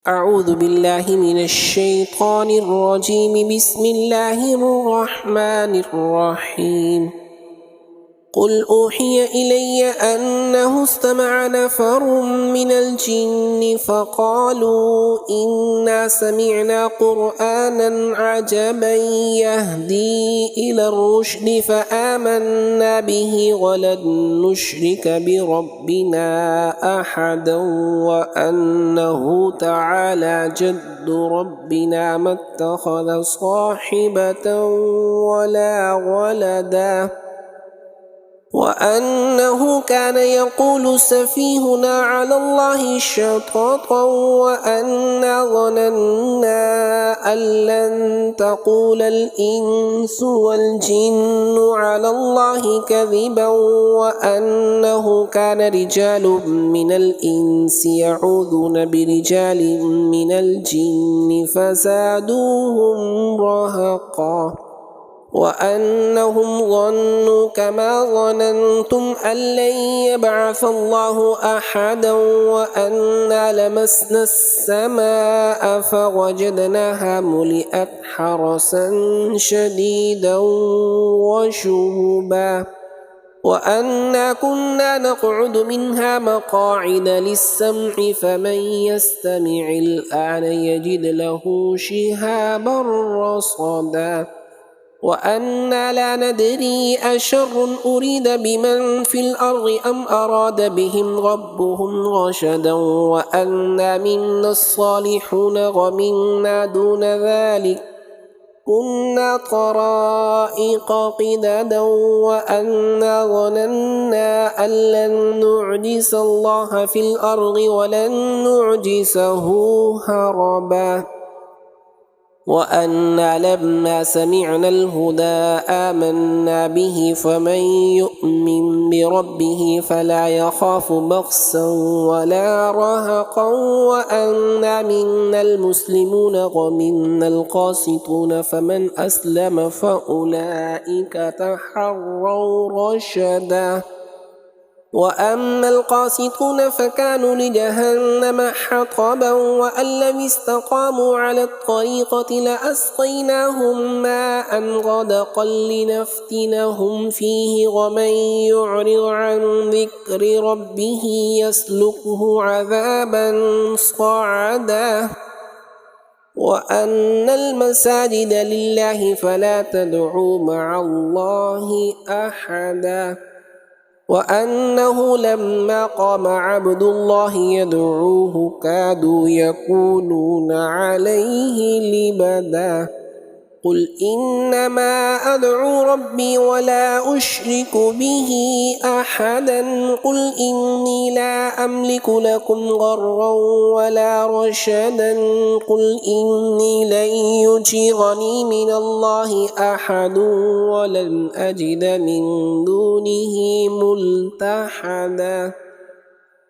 أعوذ بالله من الشيطان الرجيم. بسم الله الرحمن الرحيم. قل أوحي إلي أنه استمع نفر من الجن فقالوا إنا سمعنا قرآنا عجبا يهدي إلى الرشد فآمنا به ولن نشرك بربنا أحدا وأنه تعالى جد ربنا ما اتخذ صاحبة ولا ولدا وأنه كان يقول سفيهنا على الله شططا وأنا ظننا أن لن تقول الإنس والجن على الله كذبا وأنه كان رجال من الإنس يعوذون برجال من الجن فزادوهم رهقا وأنهم ظنوا كما ظننتم أن لن يبعث الله أحدا وأنا لمسنا السماء فوجدناها ملئت حرسا شديدا وشهبا وأنا كنا نقعد منها مقاعد للسمع فمن يستمع الآن يجد له شهابا رصدا وأنا لا ندري أشر أريد بمن في الأرض أم أراد بهم ربهم رشدا وأنا منا الصالحون ومنا دون ذلك كنا طرائق قددا وأنا ظننا أن لن نعجز الله في الأرض ولن نعجزه هربا وأنا لما سمعنا الهدى آمنا به فمن يؤمن بربه فلا يخاف بخسا ولا رهقا وأنا منا المسلمون ومنا القاسطون فمن أسلم فأولئك تحروا رشدا وأما القاسطون فكانوا لجهنم حطبا وأن لم استقاموا على الطريقة لأسقيناهم ماء غدقا لنفتنهم فيه ومن يعرض عن ذكر ربه يسلكه عذابا صعدا وأن المساجد لله فلا تدعوا مع الله أحدا وأنه لما قام عبد الله يدعوه كادوا يكونون عليه لبدا قل إنما أدعو ربي ولا أشرك به أحدا قل إني لا أملك لكم ضرا ولا رشدا قل إني لن يجيرني من الله أحد ولن أجد من دونه ملتحدا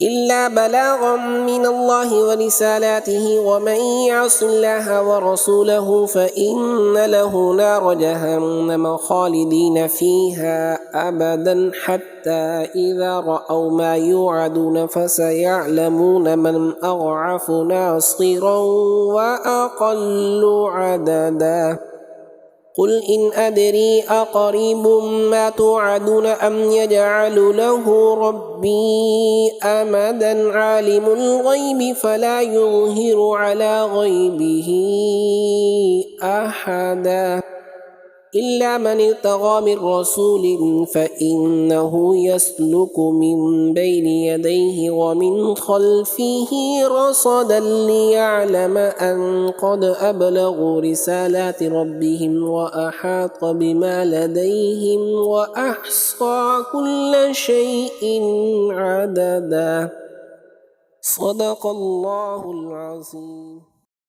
إلا بلاغا من الله ورسالاته ومن يعص الله ورسوله فإن له نار جهنم خالدين فيها أبدا حتى إذا رأوا ما يوعدون فسيعلمون من أضعف ناصرا وأقل عددا قل إن أدري أقريب ما توعدون أم يجعل له ربي أمدا عالم الغيب فلا يظهر على غيبه أحدا إلا من ارتضى من رسول فإنه يسلك من بين يديه ومن خلفه رصدا ليعلم أن قد أبلغوا رسالات ربهم وأحاط بما لديهم وأحصى كل شيء عددا صدق الله العظيم.